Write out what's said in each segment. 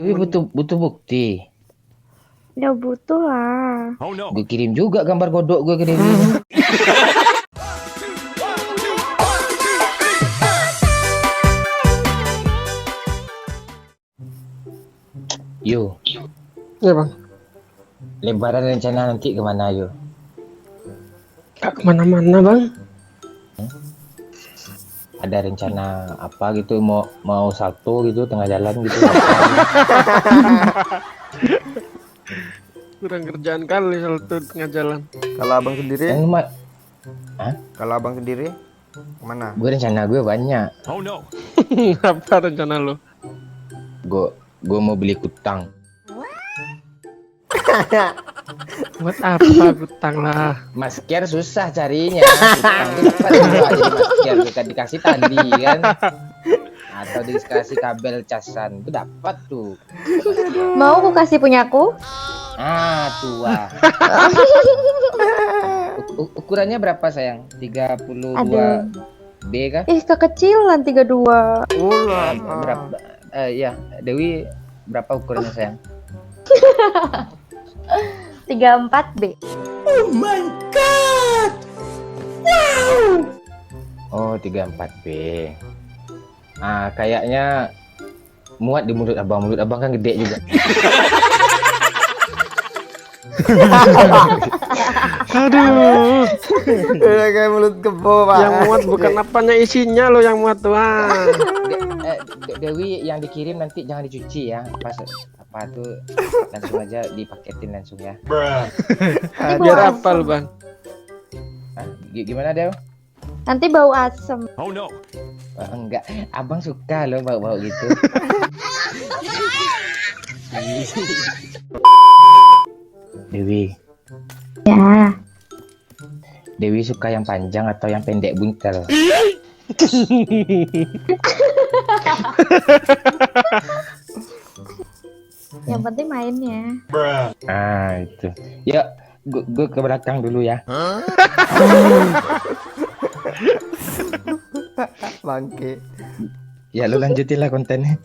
Tapi butuh butuh bukti. Udah butuh lah. Oh no. Gue kirim juga gambar godok gue ke Dewi. Yo, Ya bang, lebaran rencana nanti kemana yo? gak kemana-mana bang. Ada rencana apa gitu? Mau salto gitu tengah jalan gitu? Kurang kerjaan kali salto tengah jalan. Kalau abang sendiri, Kan kalau abang sendiri kemana? gue rencana gue banyak. Oh no. Apa rencana lo? Gue mau beli kutang. Buat apa hutang lah? Masker susah carinya. Kutang itu dapat juga jadi masker. Kita dikasih tali kan? Atau dikasih kabel casan itu dapat tuh. Mau aku kasih punyaku? Tua. Ukurannya berapa sayang? 32 Aduh. B kah? Kekecilan 32. Ulah. Berapa? Ya, Dewi berapa ukurannya sayang? 34B. Oh, 34B. Kayaknya muat di mulut abang. Mulut abang kan gede juga. Aduh, Udah kayak mulut kebo, Pak. yang muat bukan apanya isinya lo yang muat tuh. Dewi yang dikirim nanti jangan dicuci ya. Apa tuh langsung aja dipaketin langsung ya. Biar apa lo bang? Gimana Dew? Nanti bau asem. Oh no. Enggak, abang suka loh bau-bau gitu. Dewi, Ya. Dewi suka yang panjang atau yang pendek buntel? Yang penting mainnya. Itu. Ya, gue ke belakang dulu ya. Bangke. Ya, lu lanjutin lah kontennya.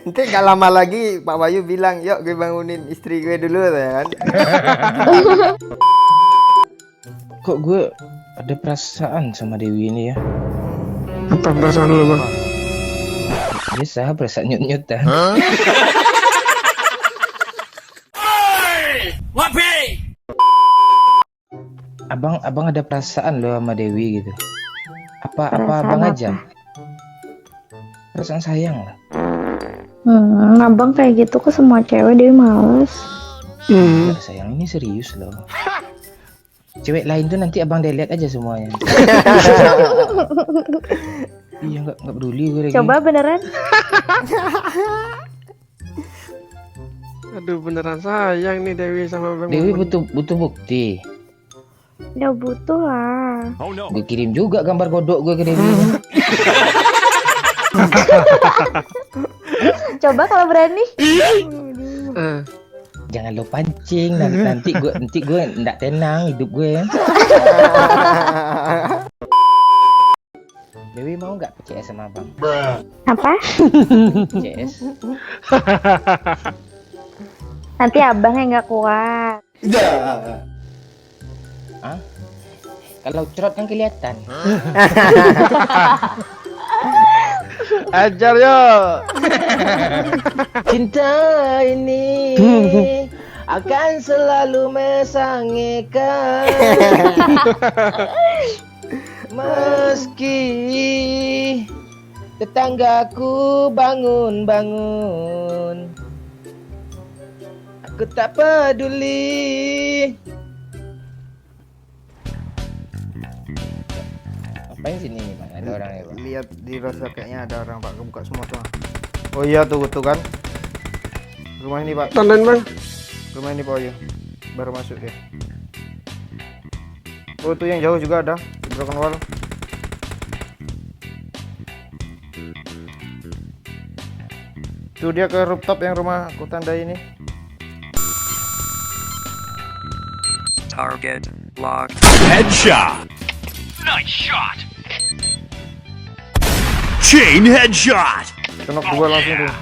Nanti gak lama lagi Pak Bayu bilang, yuk gue bangunin istri gue dulu ya kan. Kok gue ada perasaan sama Dewi ini ya? Apa perasaan lo bang? Biasa perasaan nyut-nyut dah. Abang ada perasaan loh sama Dewi gitu. Apa Perasaan abang apa? aja? Perasaan sayang lah. Abang kayak gitu ke semua cewek dia males. Enggak, sayang ini serius loh. Cewek lain tuh nanti abang delete aja semuanya. Iya nggak peduli gue lagi. Coba beneran? Aduh beneran sayang nih Dewi sama bang. Dewi Mumun. butuh bukti. Udah butuh lah. Oh no. Gue kirim juga gambar godok gue ke Dewi. Coba kalau berani. Eh, Jangan lo pancing nanti gue nggak tenang hidup gue ya. Dewi mau nggak PCS sama abang? Apa? PCS. Nanti abang yang nggak kuat. Kalau cerot kan kelihatan. ajar yo. Cinta ini akan selalu mensangikan. Meski tetanggaku bangun, aku tak peduli. Ngapain sini nih bang? Ada orang ya bang? Lihat di rasa kayaknya ada orang Pak, kebuka semua tuh. Oh iya tuh kan. Rumah ini Pak. Tonton bang. Rumah ini Pak Bayu. Baru masuk ya. Oh tuh yang jauh juga ada. Di Broken Wall. Tuh dia ke rooftop yang rumah aku tandai ini. Target locked. Headshot. Nice shot. Chain headshot. Kenok 2 langsung tuh.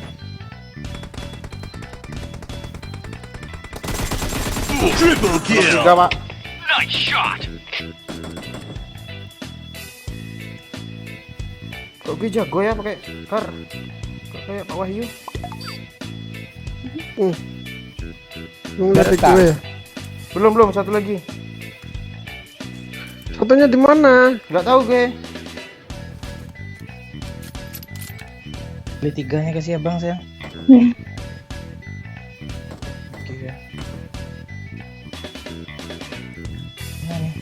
Triple Kenok kill. 3 pak. Nice shot. Kok gue jago ya pakai kar? Kok kayak Pak Wahyu? Lu ngeliat Berta. gue ya. Belum satu lagi. Satunya di mana? Nggak tahu gue. Beli 3-nya kasih abang sayang. Ya. Oke ya. Mana nih?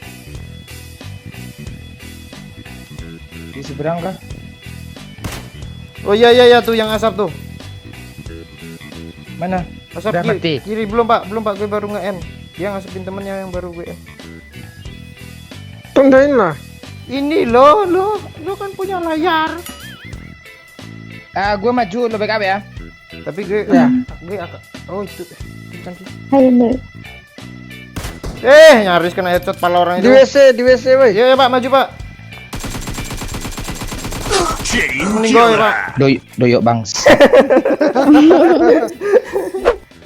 Di seberang kah? Oh iya tuh yang asap tuh. Mana? Asap Udah mati. kiri belum pak gue baru nge-end. Dia ngasupin temennya yang baru gue end. Tundain lah. Ini lo kan punya layar. Gue maju lo backup ya. Tapi gue Ya. gue agak oh itu canggih. Hai Mbak. Nyaris kena headshot pala orang Di itu. WC, woi. Iya ya pak, maju pak. Chain Mending gue pak. killer. Doyok bangs.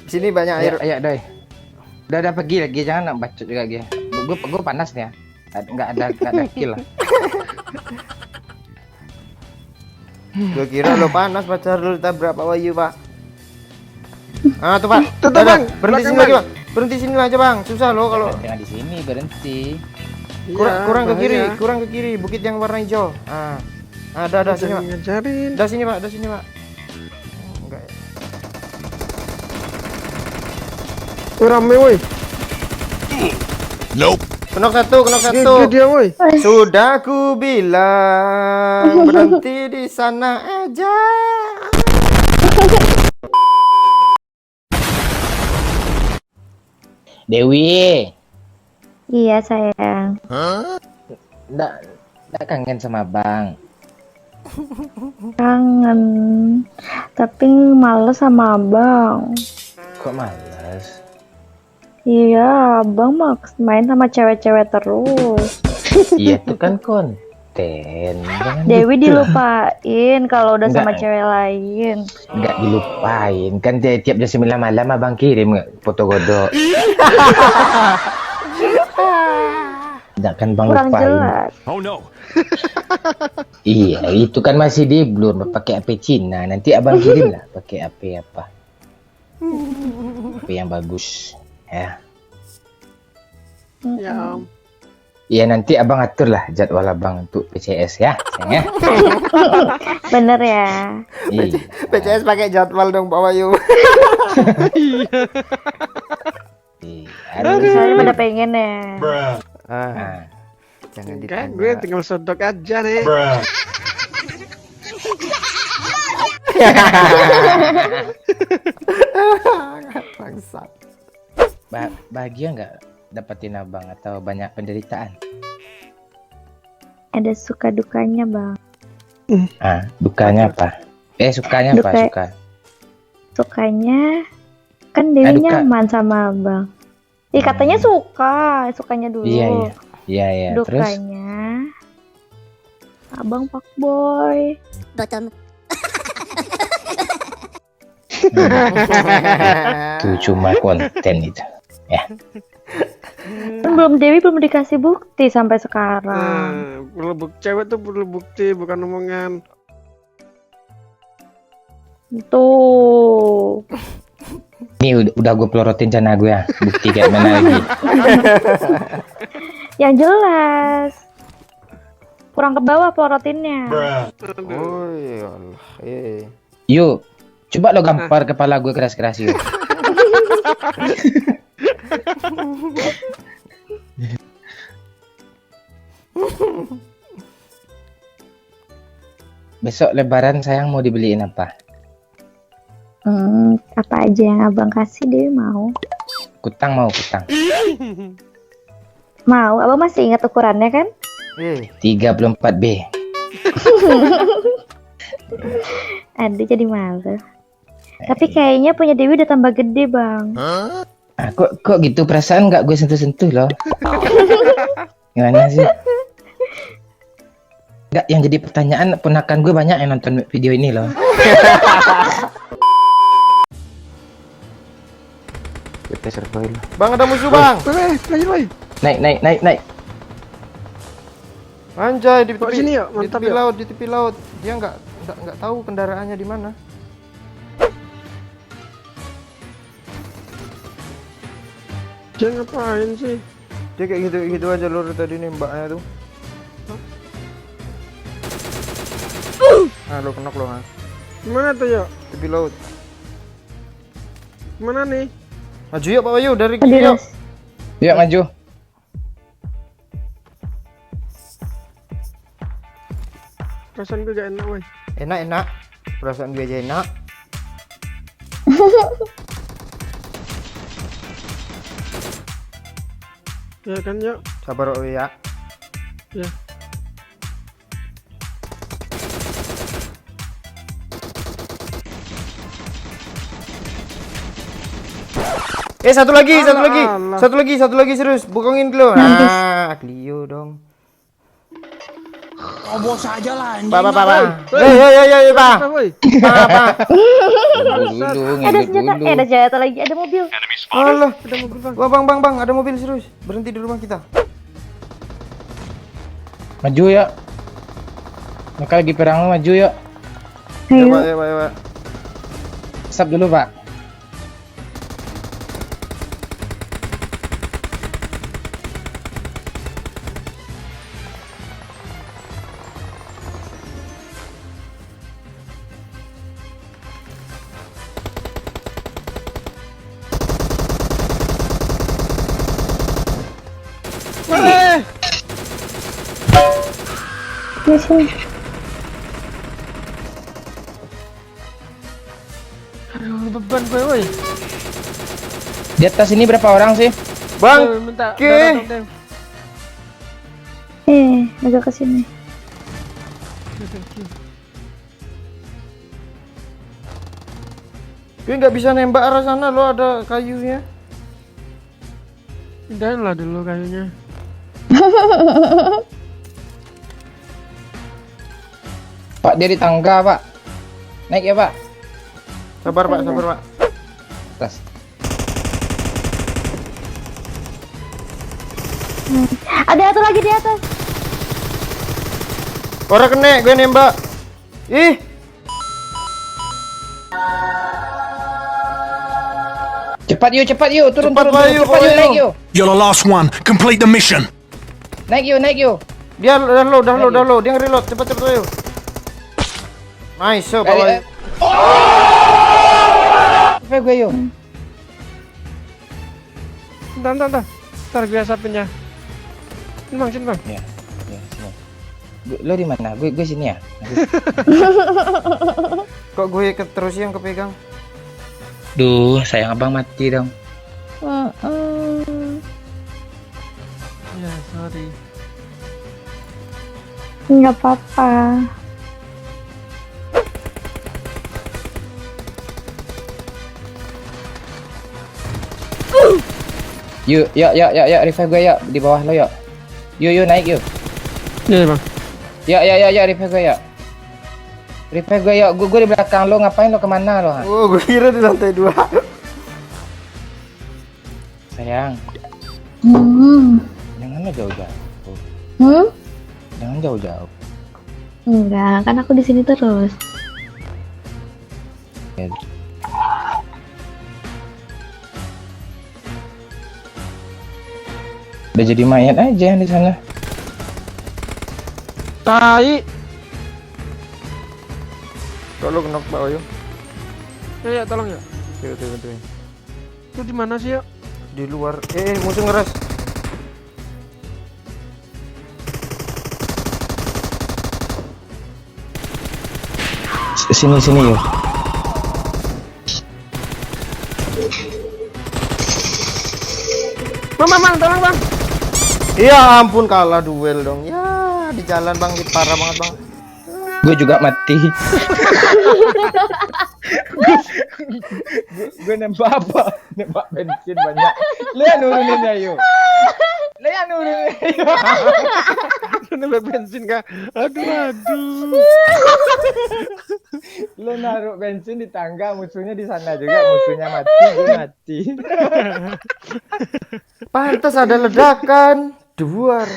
Sini banyak air. Ayo doy. Udah pergi lagi, jangan nak bacot juga dia. Gue panas nih ya. Nggak ada kill lah. Gue kira lo panas pacar lu tabrak Pak Wahyu pak. Ah tuh pak. Tuh, Udah, Bang. berhenti sini Belakang, lagi bang. Berhenti sini aja bang. Susah lo kalau Jangan di sini berhenti. kurang ke kiri, bahaya. kurang ke kiri. Bukit yang warna hijau. Ada sini Jangan pak. ngajarin. Ada sini pak, ada sini pak. Enggak. Rame woi. Nope. Kenok satu. Gede dia woi. Sudah ku bilang berhenti di sana aja. Dewi, Iya sayang. nggak kangen sama bang. Kangen. Tapi males sama abang. Kok males? Iya, abang main sama cewek-cewek terus. Iya itu kan konten. Jangan Dewi gitu. dilupain kalau udah sama Enggak. cewek lain. Nggak dilupain. Kan tiap jam 9 malam abang kirim nggak foto godok. Nggak kan bang Kurang lupain. jelas. Oh no. Iya itu kan masih di blur pakai HP Cina. Nanti abang kirim lah pakai HP apa? HP yang bagus. Ya. Ya. Iya nanti abang atur lah jadwal abang untuk PCS ya, sayang ya. Bener ya. Iya. PCS pakai jadwal dong Pak Wahyu. Iya. Soalnya pada pengen ya. Nah, Jangan Enggak, ditanya. gue tinggal sodok aja nih. Bangsat. bahagia nggak dapetin abang atau banyak penderitaan? Ada suka dukanya bang. Dukanya apa? Sukanya apa? Duka. Suka. Sukanya kan Dewi duka. nyaman sama abang. Katanya sukanya dulu. Iya. Terus Dukanya abang fuckboy. itu cuma konten itu. Ya. Kan Dewi belum dikasih bukti sampai sekarang. Perlu cewek tuh perlu bukti bukan omongan. Tuh. Ini udah gue pelorotin channel gue ya. Bukti kayak mana lagi? Yang jelas. Kurang ke bawah pelorotinnya. Oh iya Allah. Yuk, coba lo gampar kepala gue keras-keras yuk. Besok lebaran sayang mau dibeliin apa? Apa aja yang abang kasih Dewi mau. Kutang mau kutang. Mau, abang masih ingat ukurannya kan? 34B. Aduh jadi malu. Tapi kayaknya punya Dewi udah tambah gede bang. Kok gitu perasaan nggak gue sentuh-sentuh loh. Gimana sih? Enggak, yang jadi pertanyaan ponakan gue banyak yang nonton video ini loh. Kita survival. Bang, ada musuh, Bang. Woi. Naik. Anjay, di Kok tepi, sini ya? di Mantap tepi ya. laut, di tepi laut. Dia nggak tahu kendaraannya di mana. Dia ngapain sih? Dia kayak gitu aja lur tadi nembaknya tuh. Ah, lo kenok lo, ha. Gimana tuh ya? Tepi laut. Gimana nih? Maju yuk Pak Bayu dari Di kiri yuk. res. Yuk maju. Perasaan gue gak enak, woi. Enak. Perasaan gue aja enak. Ya kan, ya. Sabar oh ya. Ya. Satu lagi, Alah. satu lagi serius. Bukongin dulu. Nah, Clio dong. Obos aja lah anjing. Pak. Woi. Pak. Apa, woi? Pak. Dulu, Ada ngirit senjata, dulu. ada senjata lagi, ada mobil. Enemy spotted. Allah. Ada mobil, Bang. Wah, bang, ada mobil serius. Berhenti di rumah kita. Maju ya. Maka lagi perang maju ya. Ayo. Ya, Pak. Stop dulu, Pak. Ya, sini. Aduh, beban gue, woi. Di atas ini berapa orang sih? Bang. Woi, minta Oke. darah dong, Dem. Agak ke sini. Gue nggak bisa nembak arah sana lo, ada kayunya. Pindahin lah dulu kayunya. Pak, dia di tangga, Pak. Naik ya, Pak. Sabar Pak. Atas. Ada satu lagi di atas. Orang kena, gue nembak. Ih, Cepat yuk, turun. Cepat, Bayu, Cepat yuk, Bayu. naik yuk. You're the last one. Complete the mission. Naik yuk. dia dah low. Dia nge-reload, cepat ayo. Nice, Pak Bayu. Apa gue yuk? Bentar. Ntar gue asapin ya. Sini, Bang. Ya, sini. Lo di mana? Gue sini ya. Kok gue terus yang kepegang? Duh, sayang abang mati dong. Ya, sorry. Nggak apa-apa. Yuk, revive gue yuk. Di bawah lo yuk. Yuk, naik yuk. Iya, Bang. Ya, revive gue yuk. Revive gue yuk. Gue di belakang lo, ngapain lo kemana lo? Ha? Oh, gue kira di lantai 2. Sayang, jangan lo jauh-jauh. Jangan jauh-jauh. Enggak, kan aku di sini terus. Ya. Udah jadi mayat aja di sana. Tai. Kok lo kenok Pak Bayu? Ya, tolong ya. Tuh. Lu di mana sih, ya? Di luar. Musuh ngeras. Sini yuk. Bang, tolong, Bang. Ya ampun, kalah duel dong. Ya, di jalan Bang, parah banget Bang. Gue juga mati. gue nembak apa? Nembak bensin banyak. Lihat nurunin ayo. nembak bensin kah? Aduh. Lo naruh bensin di tangga, musuhnya di sana juga, musuhnya mati, gue mati. Pantas ada ledakan. Duar.